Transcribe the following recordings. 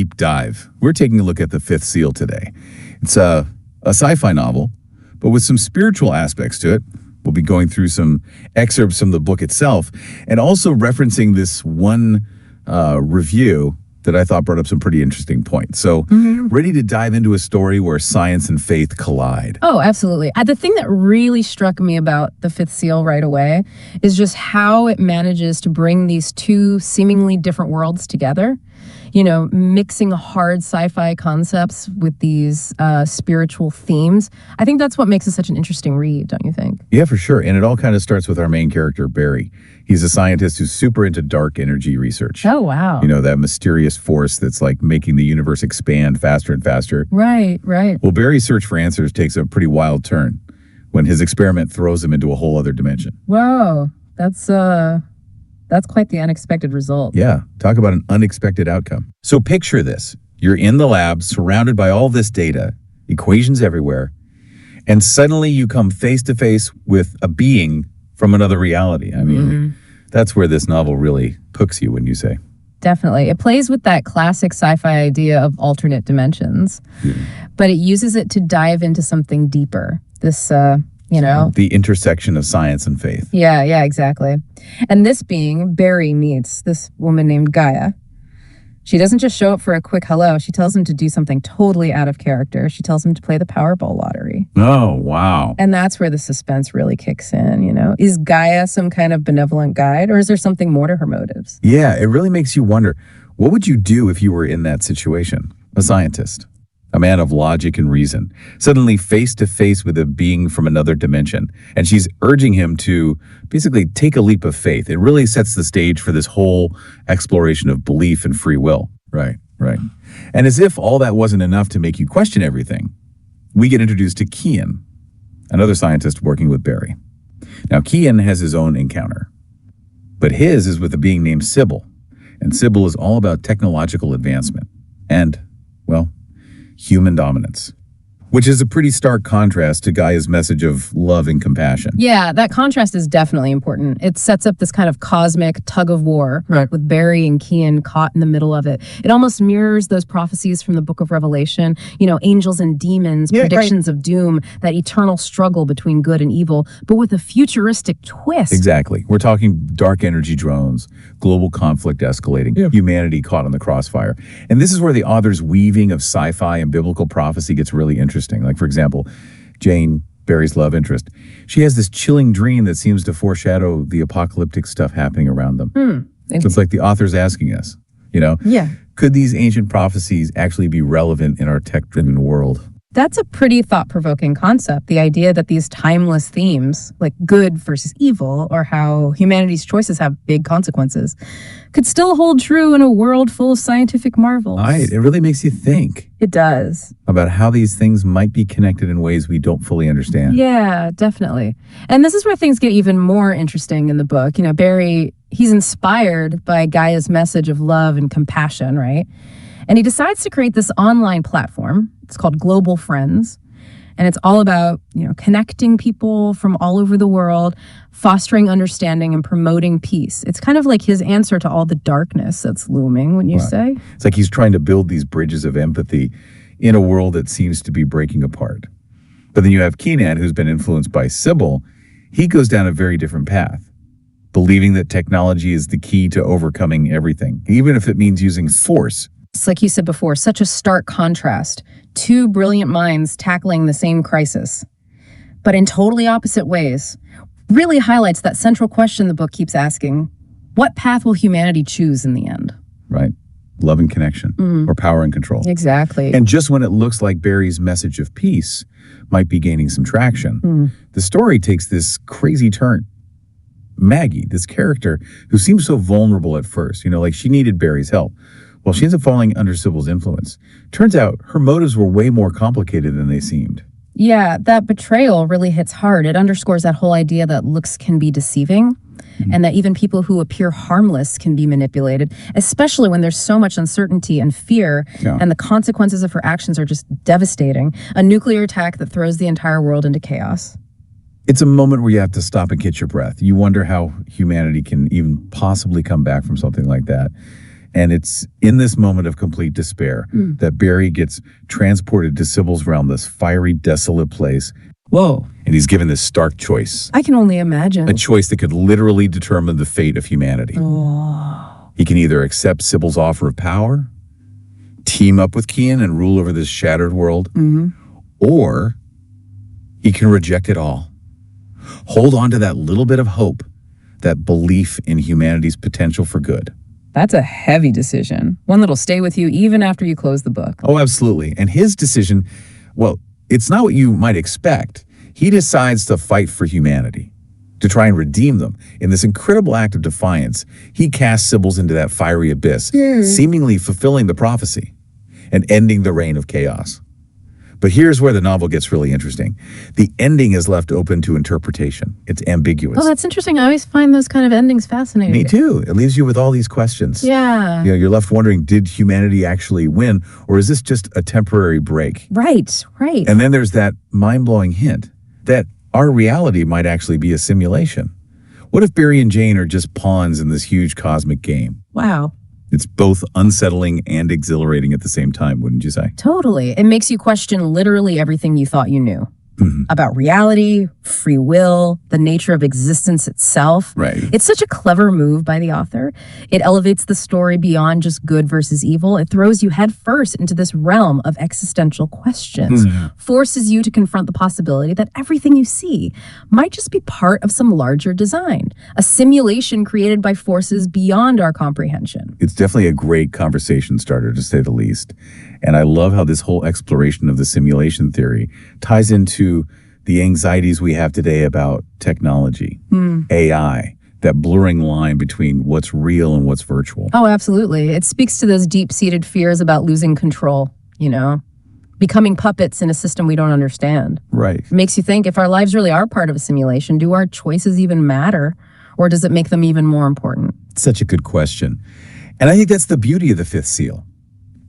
deep dive. We're taking a look at The Fifth Seal today. It's a sci-fi novel, but with some spiritual aspects to it. We'll be going through some excerpts from the book itself and also referencing this one review that I thought brought up some pretty interesting points. So ready to dive into a story where science and faith collide. Oh, absolutely. The thing that really struck me about The Fifth Seal right away is just how it manages to bring these two seemingly different worlds together. You know, mixing hard sci-fi concepts with these spiritual themes. I think that's what makes it such an interesting read, don't you think? Yeah, for sure. And it all kind of starts with our main character, Barry. He's a scientist who's super into dark energy research. Oh, wow. You know, that mysterious force that's like making the universe expand faster and faster. Right, right. Well, Barry's search for answers takes a pretty wild turn when his experiment throws him into a whole other dimension. Whoa, that's quite the unexpected result. Yeah, talk about an unexpected outcome. So picture this. You're in the lab, surrounded by all this data, equations everywhere, and suddenly you come face to face with a being from another reality. I mean, that's where this novel really hooks you, wouldn't you say? Definitely. It plays with that classic sci-fi idea of alternate dimensions, but it uses it to dive into something deeper. This, the intersection of science and faith. Yeah, exactly. And this being, Barry meets this woman named Gaia. She doesn't just show up for a quick hello. She tells him to do something totally out of character. She tells him to play the Powerball lottery. Oh, wow. And that's where the suspense really kicks in, you know? Is Gaia some kind of benevolent guide, or is there something more to her motives? Yeah, it really makes you wonder, what would you do if you were in that situation? A scientist, a man of logic and reason, suddenly face to face with a being from another dimension, and she's urging him to basically take a leap of faith. It really sets the stage for this whole exploration of belief and free will. Right. And as if all that wasn't enough to make you question everything, we get introduced to Kian, another scientist working with Barry. Now, Kian has his own encounter, but his is with a being named Sybil, and Sybil is all about technological advancement and, well, human dominance, which is a pretty stark contrast to Gaia's message of love and compassion. Yeah, that contrast is definitely important. It sets up this kind of cosmic tug of war, right, with Barry and Kian caught in the middle of it. It almost mirrors those prophecies from the book of Revelation, you know, angels and demons, predictions of doom, that eternal struggle between good and evil, but with a futuristic twist. Exactly. We're talking dark energy drones, global conflict escalating, humanity caught on the crossfire. And this is where the author's weaving of sci-fi and biblical prophecy gets really interesting. Like, for example, Jane, Barry's love interest, she has this chilling dream that seems to foreshadow the apocalyptic stuff happening around them. So it's like the author's asking us, you know, could these ancient prophecies actually be relevant in our tech-driven world? That's a pretty thought-provoking concept, the idea that these timeless themes, like good versus evil, or how humanity's choices have big consequences, could still hold true in a world full of scientific marvels. Right. It really makes you think. It does. About how these things might be connected in ways we don't fully understand. Yeah, definitely. And this is where things get even more interesting in the book. You know, Barry, he's inspired by Gaia's message of love and compassion, right? And he decides to create this online platform. It's called Global Friends. And it's all about, you know, connecting people from all over the world, fostering understanding and promoting peace. It's kind of like his answer to all the darkness that's looming, wouldn't you say? It's like he's trying to build these bridges of empathy in a world that seems to be breaking apart. But then you have Keenan, who's been influenced by Sybil. He goes down a very different path, believing that technology is the key to overcoming everything, even if it means using force. It's like you said before, such a stark contrast. Two brilliant minds tackling the same crisis, but in totally opposite ways. Really highlights that central question the book keeps asking: what path will humanity choose in the end? Right. Love and connection, or power and control. Exactly. And just when it looks like Barry's message of peace might be gaining some traction, the story takes this crazy turn. Maggie, this character who seems so vulnerable at first, you know, like she needed Barry's help. Well, she ends up falling under Sybil's influence. Turns out her motives were way more complicated than they seemed. Yeah, that betrayal really hits hard. It underscores that whole idea that looks can be deceiving, and that even people who appear harmless can be manipulated, especially when there's so much uncertainty and fear, and the consequences of her actions are just devastating. A nuclear attack that throws the entire world into chaos. It's a moment where you have to stop and catch your breath. You wonder how humanity can even possibly come back from something like that. And it's in this moment of complete despair that Barry gets transported to Sybil's realm, this fiery, desolate place. Whoa. And he's given this stark choice. I can only imagine. A choice that could literally determine the fate of humanity. Oh. He can either accept Sybil's offer of power, team up with Kian and rule over this shattered world, or he can reject it all. Hold on to that little bit of hope, that belief in humanity's potential for good. That's a heavy decision. One that'll stay with you even after you close the book. Oh, absolutely. And his decision, well, it's not what you might expect. He decides to fight for humanity, to try and redeem them. In this incredible act of defiance, he casts Sybil's into that fiery abyss, seemingly fulfilling the prophecy and ending the reign of chaos. But here's where the novel gets really interesting. The ending is left open to interpretation. It's ambiguous. Oh, that's interesting. I always find those kind of endings fascinating. Me too. It leaves you with all these questions. Yeah. You know, you're left wondering, did humanity actually win, or is this just a temporary break? Right. And then there's that mind-blowing hint that our reality might actually be a simulation. What if Barry and Jane are just pawns in this huge cosmic game? Wow. It's both unsettling and exhilarating at the same time, wouldn't you say? Totally. It makes you question literally everything you thought you knew. About reality, free will, the nature of existence itself. Right. It's such a clever move by the author. It elevates the story beyond just good versus evil. It throws you headfirst into this realm of existential questions, forces you to confront the possibility that everything you see might just be part of some larger design, a simulation created by forces beyond our comprehension. It's definitely a great conversation starter, to say the least. And I love how this whole exploration of the simulation theory ties into the anxieties we have today about technology, AI, that blurring line between what's real and what's virtual. Oh, absolutely. It speaks to those deep-seated fears about losing control, becoming puppets in a system we don't understand. Right. It makes you think, if our lives really are part of a simulation, do our choices even matter? Or does it make them even more important? Such a good question. And I think that's the beauty of the fifth seal.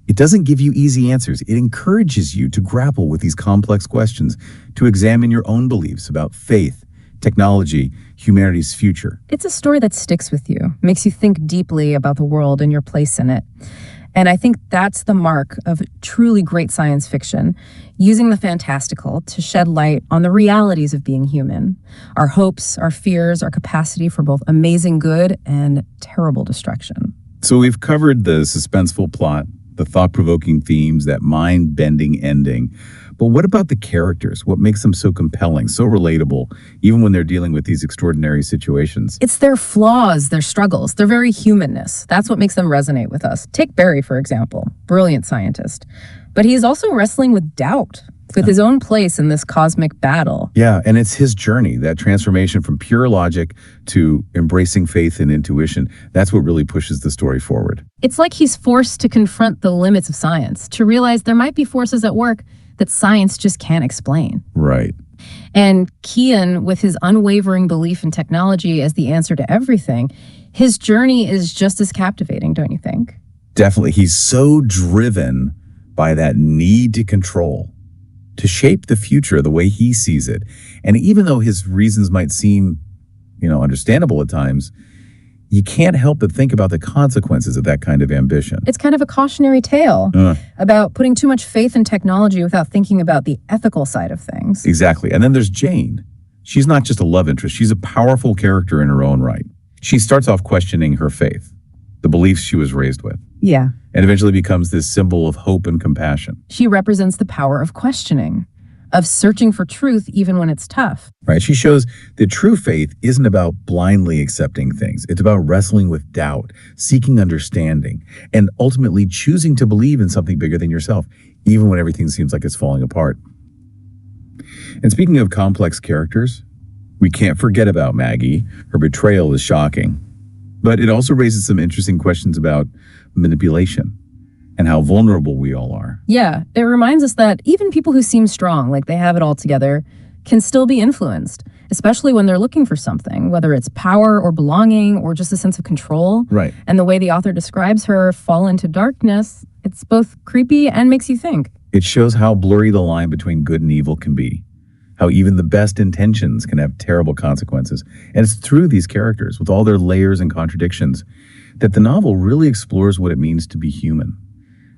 It doesn't give you easy answers. It encourages you to grapple with these complex questions, to examine your own beliefs about faith, technology, humanity's future. It's a story that sticks with you, makes you think deeply about the world and your place in it. And I think that's the mark of truly great science fiction, using the fantastical to shed light on the realities of being human, our hopes, our fears, our capacity for both amazing good and terrible destruction. So we've covered the suspenseful plot, the thought-provoking themes, that mind-bending ending. But what about the characters? What makes them so compelling, so relatable, even when they're dealing with these extraordinary situations? It's their flaws, their struggles, their very humanness. That's what makes them resonate with us. Take Barry, for example. Brilliant scientist. But he's also wrestling with doubt, with his own place in this cosmic battle. Yeah, and it's his journey, that transformation from pure logic to embracing faith and intuition. That's what really pushes the story forward. It's like he's forced to confront the limits of science, to realize there might be forces at work that science just can't explain. Right. And Kian, with his unwavering belief in technology as the answer to everything, his journey is just as captivating, don't you think? Definitely. He's so driven by that need to control, to shape the future the way he sees it. And even though his reasons might seem, understandable at times, you can't help but think about the consequences of that kind of ambition. It's kind of a cautionary tale about putting too much faith in technology without thinking about the ethical side of things. Exactly. And then there's Jane. She's not just a love interest. She's a powerful character in her own right. She starts off questioning her faith, the beliefs she was raised with. Yeah. And eventually becomes this symbol of hope and compassion. She represents the power of questioning, of searching for truth even when it's tough. Right. She shows that true faith isn't about blindly accepting things. It's about wrestling with doubt, seeking understanding, and ultimately choosing to believe in something bigger than yourself, even when everything seems like it's falling apart. And speaking of complex characters, we can't forget about Maggie. Her betrayal is shocking. But it also raises some interesting questions about manipulation and how vulnerable we all are. Yeah, it reminds us that even people who seem strong, like they have it all together, can still be influenced, especially when they're looking for something, whether it's power or belonging or just a sense of control. Right. And the way the author describes her fall into darkness, it's both creepy and makes you think. It shows how blurry the line between good and evil can be, how even the best intentions can have terrible consequences. And it's through these characters, with all their layers and contradictions, that the novel really explores what it means to be human,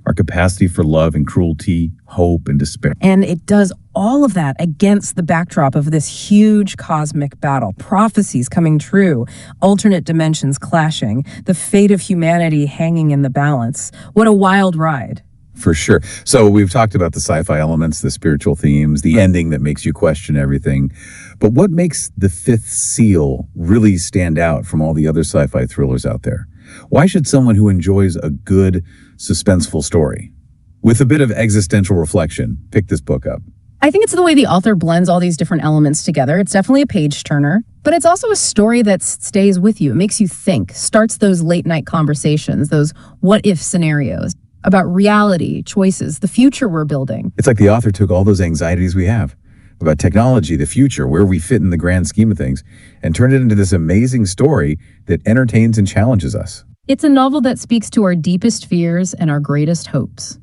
our capacity for love and cruelty, hope and despair. And it does all of that against the backdrop of this huge cosmic battle, prophecies coming true, alternate dimensions clashing, the fate of humanity hanging in the balance. What a wild ride. For sure. So we've talked about the sci-fi elements, the spiritual themes, the ending that makes you question everything. But what makes The Fifth Seal really stand out from all the other sci-fi thrillers out there? Why should someone who enjoys a good, suspenseful story with a bit of existential reflection pick this book up? I think it's the way the author blends all these different elements together. It's definitely a page turner, but it's also a story that stays with you. It makes you think, starts those late night conversations, those what if scenarios about reality, choices, the future we're building. It's like the author took all those anxieties we have about technology, the future, where we fit in the grand scheme of things, and turned it into this amazing story that entertains and challenges us. It's a novel that speaks to our deepest fears and our greatest hopes.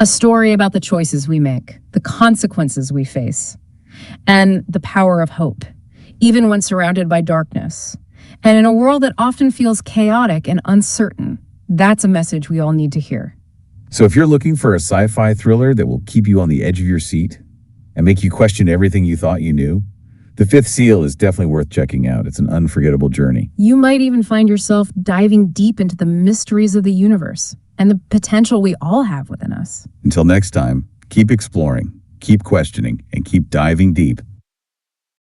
A story about the choices we make, the consequences we face, and the power of hope, even when surrounded by darkness. And in a world that often feels chaotic and uncertain, that's a message we all need to hear. So if you're looking for a sci-fi thriller that will keep you on the edge of your seat and make you question everything you thought you knew, The Fifth Seal is definitely worth checking out. It's an unforgettable journey. You might even find yourself diving deep into the mysteries of the universe and the potential we all have within us. Until next time, keep exploring, keep questioning, and keep diving deep